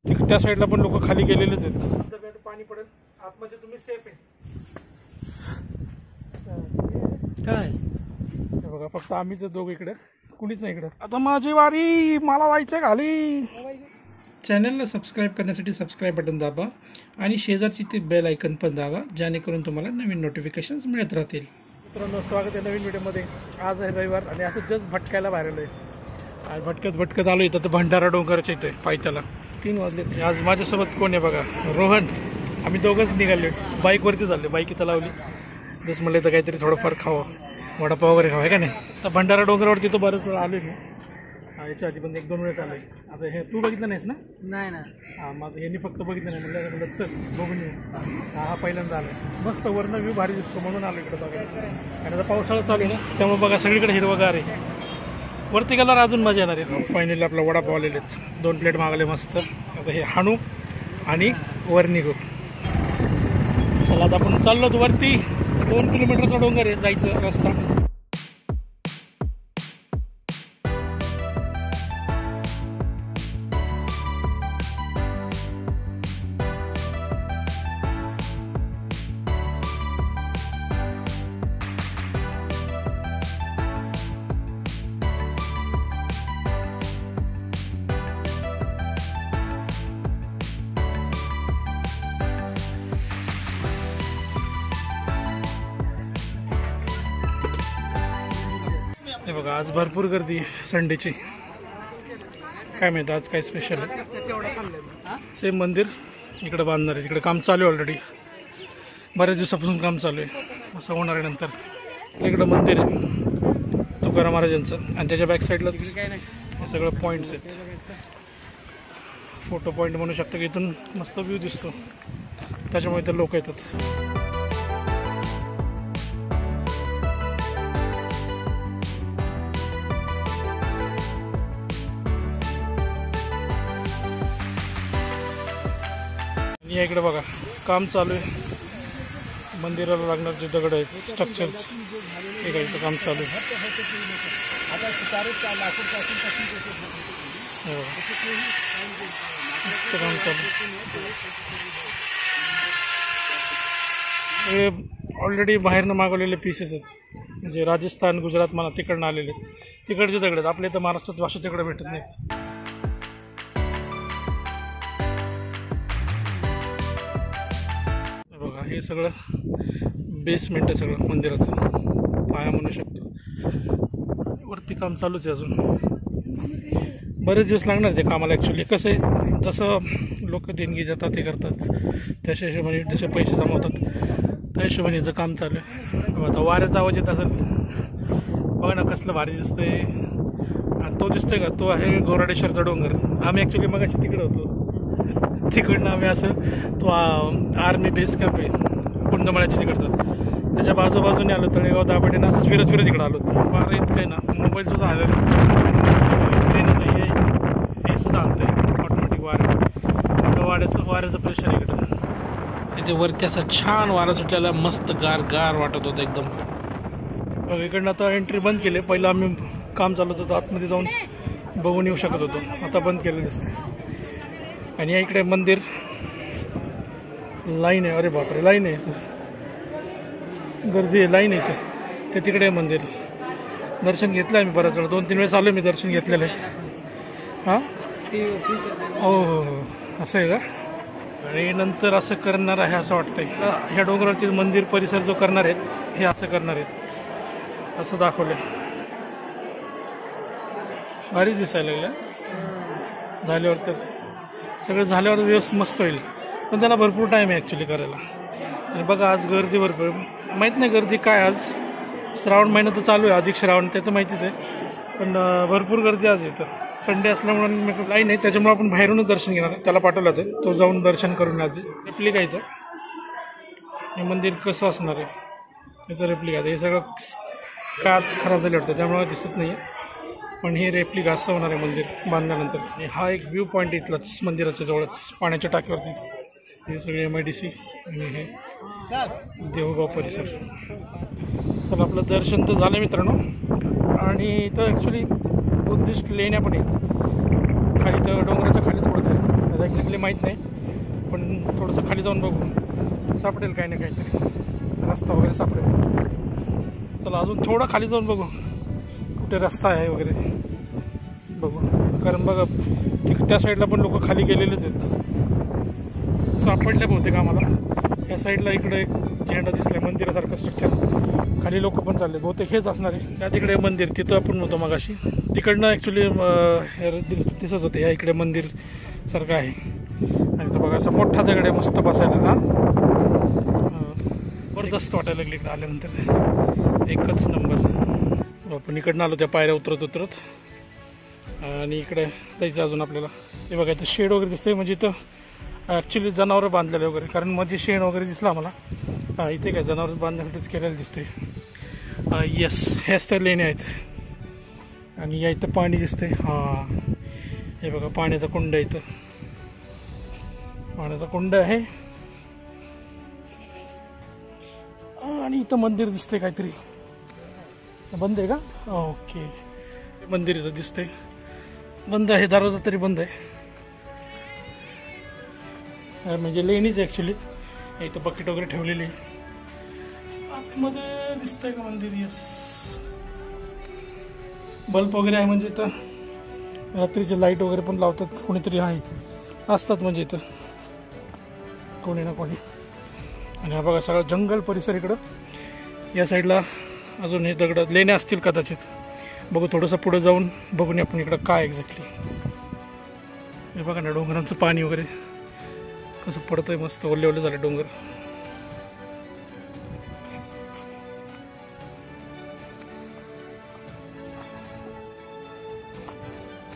त्या साईडला पण लोक खाली गेलेलेच आहेत. पाणी पडेल आतमध्ये, तुम्ही सेफ आहे काय. हे बघा फक्त आम्हीच दोघं इकडे, कुणीच नाही इकडे. आता माझी वारी, मला जायचं खाली. चॅनलला सबस्क्राईब करण्यासाठी सबस्क्राईब बटन दाबा आणि शेजारची ते बेल आयकन पण दाबा, जेणेकरून तुम्हाला नवीन नोटिफिकेशन्स मिळत राहतील. मित्रांनो, स्वागत आहे नवीन व्हिडिओमध्ये. आज आहे रविवार आणि असं जस्ट भटकायला बाहेर आलो आहे. आज भटकत आलो इथं तर भंडारा डोंगराच्या इथे पायथ्याला. 3 वाजले. आज माझ्यासोबत कोण आहे बघा, रोहन. आम्ही दोघंच निघाले, बाईकवरती चालले. बाईक इथं लावली, जसं म्हणलं तर काहीतरी थोडंफार खावं, वडापाव वगैरे खावं आहे का नाही. तर भंडारा डोंगरावरती तो बरंच वेळा आलो मी. याच्या आधी पण 1-2 वेळेस आलो आहे. आता हे तू बघितलं नाहीस ना? नाही ना. हां, मग यांनी फक्त बघितलं नाही, म्हणजे चल बघून येऊ. हा पहिल्यांदा आलो. मस्त वरनं व्ह्यू भारी दिसतो म्हणून आलो इकडं बघायला. आणि आता पावसाळा चालू आहे ना, त्यामुळे बघा सगळीकडे हिरवगार आहे. वरती गेल्यावर अजून मजा येणार आहे. फायनली आपला वडापाव आलेले आहेत. 2 प्लेट मागवले मस्त. आता हे हाणू आणि वर निघू. चला आता आपण चाललो वरती. 2 किलोमीटरचा डोंगर आहे, जायचं रस्ता. हे बघा, आज भरपूर गर्दी संडेची. काय माहिती आज काय स्पेशल आहे. सेम मंदिर इकडे बांधणार आहे. इकडे काम चालू आहे ऑलरेडी, बऱ्याच दिवसापासून काम चालू आहे. असं होणार आहे नंतर. इकडं मंदिर आहे तुकाराम महाराजांचं आणि त्याच्या बॅक साईडलाच हे सगळं पॉईंट्स आहेत. फोटो पॉईंट म्हणू शकतो की इथून मस्त व्ह्यू दिसतो, त्याच्यामुळे इथं लोक येतात. या इकडे बघा काम चालू आहे. मंदिराला लागणार जे दगड आहेत, स्ट्रक्चर, हे काय काम चालू आहे. काम चालू हे ऑलरेडी बाहेरनं मागवलेले पीसेस आहेत, म्हणजे राजस्थान, गुजरात मला तिकडनं आलेले आहेत. तिकडचे दगड आहेत. आपल्या इथं महाराष्ट्रात भाषा तिकडे भेटत नाहीत. बघा हे सगळं बेसमेंट आहे सगळं मंदिराचं, पाया म्हणू शकतो. वरती काम चालूच आहे अजून. बरेच दिवस लागणार ते कामाला. ॲक्च्युली कसं आहे, जसं लोक देणगी जातात हे करतात, त्याच्या हिशोबाने जसे पैसे जमवतात त्या हिशोबाने याचं काम चालू आहे. आता वाऱ्याचा आवाज येत असेल, बघा ना कसलं भारी दिसतंय. आणि तो दिसतोय का, तो आहे गोराडेश्वरचा डोंगर. आम्ही ॲक्च्युली मगाशी तिकडे होतो. तिकडनं आम्ही असं, तो आर्मी बेस कॅम्प आहे कुंदमळ्याच्या तिकडचं, त्याच्या बाजूबाजूने आलो. तळेगाव दाभाडेनं असंच फिरत इकडं आलो. वारं इतकं आहे ना, मोबाईलसुद्धा आलेलं हे सुद्धा आणतं आहे ऑटोमॅटिक वारं. वाऱ्याचं प्रेशर इकडं. तिथे वरती असं छान वारा सुटलेला, मस्त गार वाटत होतं एकदम. इकडनं आता एंट्री बंद केली. पहिलं आम्ही काम चालत होतं, आतमध्ये जाऊन बघून येऊ शकत होतो. आता बंद केलं दिसते. आणि या इकडे मंदिर, लाईन आहे. अरे बापरे, लाईन आहे इथं, गर्दी आहे, लाईन आहे इथं. ते तिकडे मंदिर. दर्शन घेतलं आहे मी बऱ्याच वेळा, 2-3 वेळेस आलो मी, दर्शन घेतलेलं आहे. हां, हो हो हो, असं आहे का. आणि नंतर असं करणार आहे असं वाटतंय. ह्या डोंगरावरती मंदिर परिसर जो करणार आहेत, हे असं करणार आहेत असं दाखवलं. भारी दिसायला लागलं. झाल्यावर तर सगळं झाल्यावर व्यवस्थित मस्त होईल, पण त्याला भरपूर टाईम आहे ॲक्च्युली करायला. आणि बघा आज गर्दी भरपूर. माहीत नाही गर्दी काय, आज श्रावण महिना तर चालू आहे, अधिक श्रावण, ते तर माहितीच आहे. पण भरपूर गर्दी आज येतं. संडे असल्यामुळे लाईन आहे, त्याच्यामुळे आपण बाहेरूनच दर्शन घेणार आहे. त्याला पाठवलं तर तो जाऊन दर्शन करून आधी. रेप्लिका आहे इथं. हे मंदिर कसं असणार आहे त्याचं रेप्लिका. हे सगळं काच खराब झाले वाटतं, त्यामुळे दिसत नाही आहे. पण हे रेप्लिका असं होणार आहे मंदिर बांधल्यानंतर. हा एक व्ह्यू पॉईंट इथलाच मंदिराच्या जवळच, पाण्याच्या टाकीवरती. हे सगळे MIDC आणि हे देहूगाव परिसर. चला आपलं दर्शन तर झालं मित्रांनो. आणि इथं ॲक्च्युली बुद्धिस्ट लेण्या पण आहेत खाली, तर डोंगराच्या खालीच पडत आहेत. आपल्याला एक्झॅक्टली माहीत नाही, पण थोडंसं खाली जाऊन बघू, सापडेल काही ना काहीतरी रस्ता वगैरे सापडेल. चला अजून थोडं खाली जाऊन बघू कुठे रस्ता आहे वगैरे बघू, कारण बघा त्या साईडला पण लोक खाली गेलेलेच आहेत. सापडल्या बहुतेक आम्हाला. या साईडला इकडे एक झेंडा दिसला मंदिरासारखं स्ट्रक्चर, खाली लोक पण चालले, बहुतेक हेच असणार आहे. त्या तिकडे मंदिर, तिथं आपण होतो मगाशी, तिकडनं ॲक्च्युली दिसत होते. या इकडे मंदिर सारखं आहे. आणि तो बघा असा मोठा दगड आहे मस्त बसायला. हा जबरदस्त वाटायला लागली इकडे आल्यानंतर, एकच नंबर. आपण इकडनं आलो त्या पायऱ्या उतरत आणि इकडे जायचं अजून आपल्याला. हे बघा इथं शेड वगैरे दिसतंय, म्हणजे इथं ॲक्च्युली जनावरं बांधलेले वगैरे, कारण मध्ये शेण वगैरे दिसलं आम्हाला. इथे काय जनावरच बांधण्यासाठीच केलेलं दिसते. येस, ह्याच तर लेण्या आहेत. आणि या इथं पाणी दिसतंय. हे बघा पाण्याचा कुंड आहे, इथं पाण्याचा कुंड आहे. आणि इथं मंदिर दिसतंय काहीतरी. बंद आहे का? ओके, मंदिर इथं दिसतंय, बंद आहे, दरवाजा तरी बंद आहे. म्हणजे लेणीच ॲक्च्युली. इथं बकेट वगैरे ठेवलेली आहे. आतमध्ये दिसतंय का मंदिर? यस, बल्ब वगैरे आहे, म्हणजे इथं रात्रीचे लाईट वगैरे पण लावतात, कोणीतरी आहे असतात म्हणजे इथं कोणी ना कोणी. आणि हा बघा सगळा जंगल परिसर इकडं. या साईडला अजून हे दगड लेण्या असतील कदाचित. बघू थोडंसं पुढे जाऊन बघून आपण इकडं काय एक्झॅक्टली. हे बघा ना डोंगरांचं पाणी वगैरे कसं पडतंय, मस्त ओले ओले झाले डोंगर.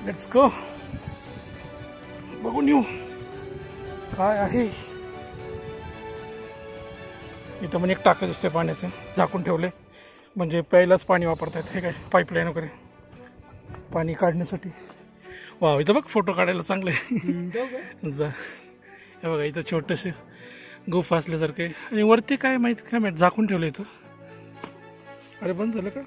लेट्स गो, बघून येऊ काय आहे. इथं पण एक टाकं दिसतंय पाण्याचं, झाकून ठेवले, म्हणजे प्यायलाच पाणी वापरतात. हे काय पाईपलाईन वगैरे पाणी काढण्यासाठी. वा, इथं बघ फोटो काढायला चांगले जा. हे बघा इथं छोटंसं गुफा असल्यासारखं आहे. आणि वरती काय माहीत झाकून ठेवलं इथं. अरे बंद झालं का?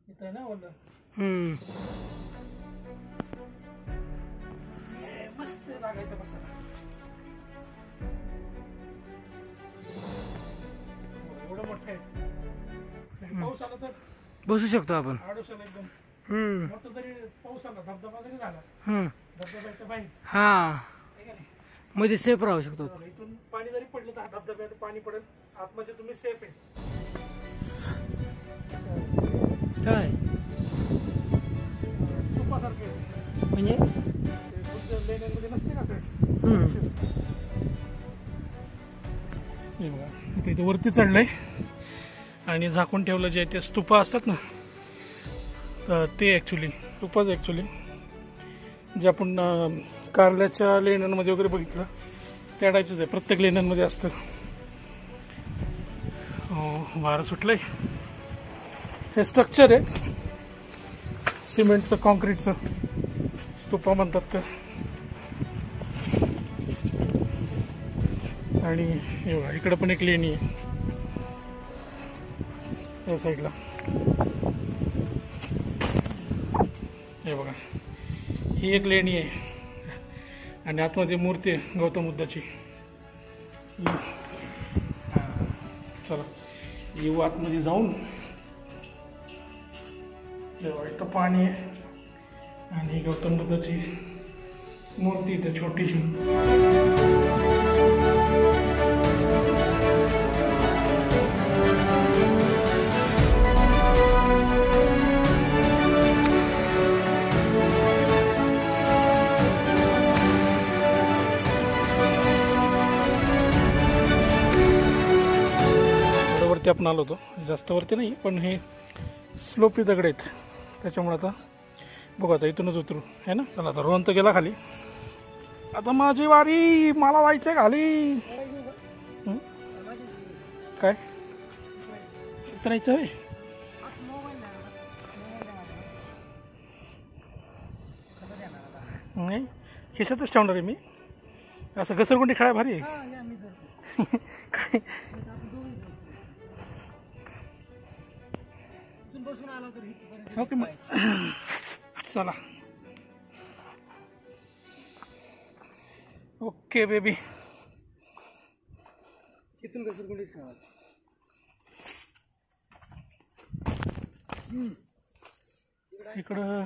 इथं आहे ना वरलं. मस्त जागा इथं बसायला. एवढं मोठं आहे, पाऊस आला तर बसू शकतो आपण. आडोशाला एकदम मोठं जरी पाऊस आला, धबधबा जरी झाला, धबधब्याच्या बाहेर हा मध्ये सेफ राहू शकतो. इथून पाणी जरी पडलं तर धबधब्यात पाणी पडेल, आतमध्ये तुम्ही सेफ आहे. काय म्हणजे लेण्यांमध्ये नसते का सर? हे बघा इथे वरती चढलंय आणि झाकून ठेवलं. जे ते स्तूपा असतात ना, तर ते ॲक्च्युली स्तूपाच ॲक्च्युली जे आपण कारल्याच्या लेण्यांमध्ये वगैरे बघितलं त्या टाईपचंच आहे. प्रत्येक लेण्यांमध्ये असतं. वारं सुटलंय. हे स्ट्रक्चर आहे सिमेंटचं, कॉन्क्रीटचं, स्तूपा म्हणतात तर. आणि हे बघा इकडं पण एक लेणी आहे या साईडला. हे बघा ही एक लेणी आहे आणि आतमध्ये मूर्ती आहे गौतम बुद्धाची. चला येऊ आतमध्ये जाऊन. इथं पाणी आहे आणि गौतम बुद्धाची मूर्ती इथे छोटीशी. वरती आपण आलो होतो, जास्त वरती नाही पण हे स्लोपी दगड आहेत त्याच्यामुळे. आता बघू, आता इथूनच उतरू है ना. चला आता रोहन तर गेला खाली, आता माझी वारी, मला जायचंय खाली. काय उतरायचं आहे? नाही खिशातच ठेवणार आहे मी. असं घसरगुंडी खेळाय भारी आहे. काय बसून आला तर इथपर्यंत ओके मग चला. Okay baby. इथून घसरगुंडीच खावा. इकडं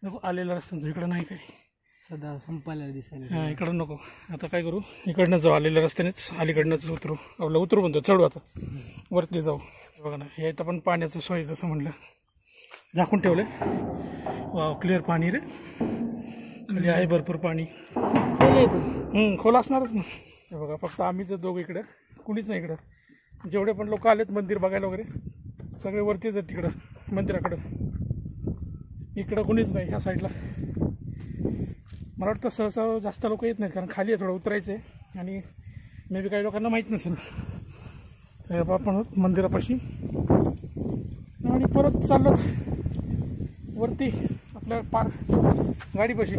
नको आलेला रस्त्यांचं, इकडं नाही काही सध्या संपायला दिसायला. हां इकडं नको. आता काय करू, इकडनं जाऊ, आलेल्या रस्त्यानेच अलीकडनंच उतरू. आपलं उतरू म्हणतो, चढू आता वरती जाऊ. बघा ना, हे इथं पण पाण्याचं सोय जसं म्हणलं झाकून ठेवलं. वा क्लिअर पाणी रे, खाली आहे भरपूर पाणी. खोल असणारच ना. हे बघा फक्त आम्हीच दोघं इकडं, कुणीच नाही इकडं. जेवढे पण लोक आलेत मंदिर बघायला वगैरे सगळे वरतीच आहेत तिकडं मंदिराकडं. इकडं कुणीच नाही ह्या साईडला. मला वाटतं सहसा जास्त लोक येत नाहीत, कारण खाली आहे, थोडं उतरायचं आहे आणि मे बी काही लोकांना माहीत नसेल. आपण मंदिरापाशी आणि परत चाललोत वरती आपल्या गाडीपाशी.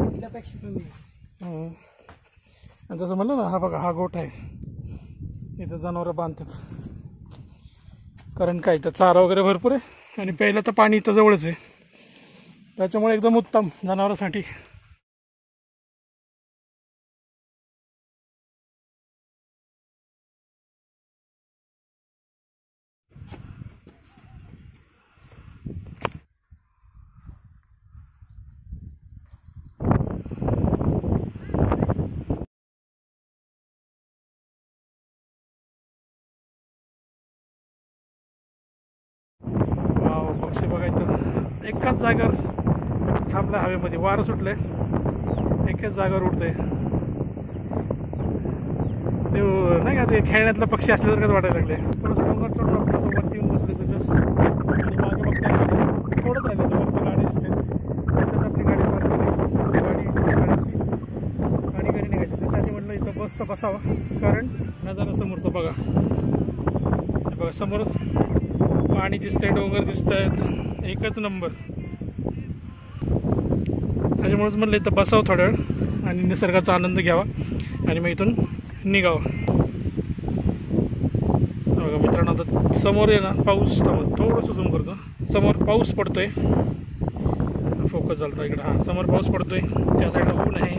इथल्यापेक्षा कमी. आणि जसं म्हणलं ना, हा बघा हा गोठ आहे, इथं जनावरं बांधतात. कारण काय, इथं चारा वगैरे भरपूर आहे आणि प्यायला तर पाणी इथं जवळच आहे, त्याच्यामुळे एकदम उत्तम जनावरांसाठी. पक्षी बघायचं एकाच जागेवर थांबलं, हवेमध्ये वारं सुटलंय, एकाच जागेवर उडतंय. ते नाही का, ते खेळण्यातलं पक्षी असल्यासारखंच वाटायला लागले. थोडंसं डोंगर चढून आपलं वरती येऊन बसले तर जस्ट, आणि मागे बघताय थोडंच राहिलं तर वरती गाडी दिसते. तिथंच आपली गाडी पार्क केली, गाडी काढायची आणि घरी निघायची. त्याच्या आधी म्हटलं इथं बस तर बसावा, कारण नजारा समोरचा बघा. हे बघा समोरच पाणी दिसतंय, डोंगर दिसत आहेत, एकच नंबर. त्याच्यामुळेच म्हटलं इथं बसावं थोड्या वेळ आणि निसर्गाचा आनंद घ्यावा आणि मग इथून निघावं. बघा मित्रांनो, आता समोर आहे ना पाऊस, थोडंसं झूम करतो, समोर पाऊस पडतोय. फोकस झाला इकडं, हां समोर पाऊस पडतोय, त्या साईडला ऊन आहे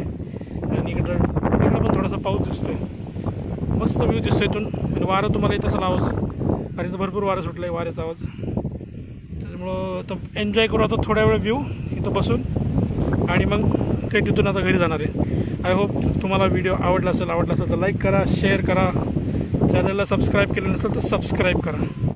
आणि इकडं पण थोडासा पाऊस दिसतोय. मस्त व्ह्यू दिसतोय इथून. आणि वारं तुम्हाला येत असेल आवाज, आणि इथं भरपूर वारं सुटलं आहे, वाऱ्याचा आवाज. त्याच्यामुळं आता एन्जॉय करू आता थोड्या वेळ व्ह्यू इथं बसून, आणि मग ते तिथून आता घरी जाणार आहे. आय होप तुम्हाला व्हिडिओ आवडला असेल तर लाईक करा, शेअर करा, चॅनलला सबस्क्राईब केलं नसेल तर सबस्क्राईब करा.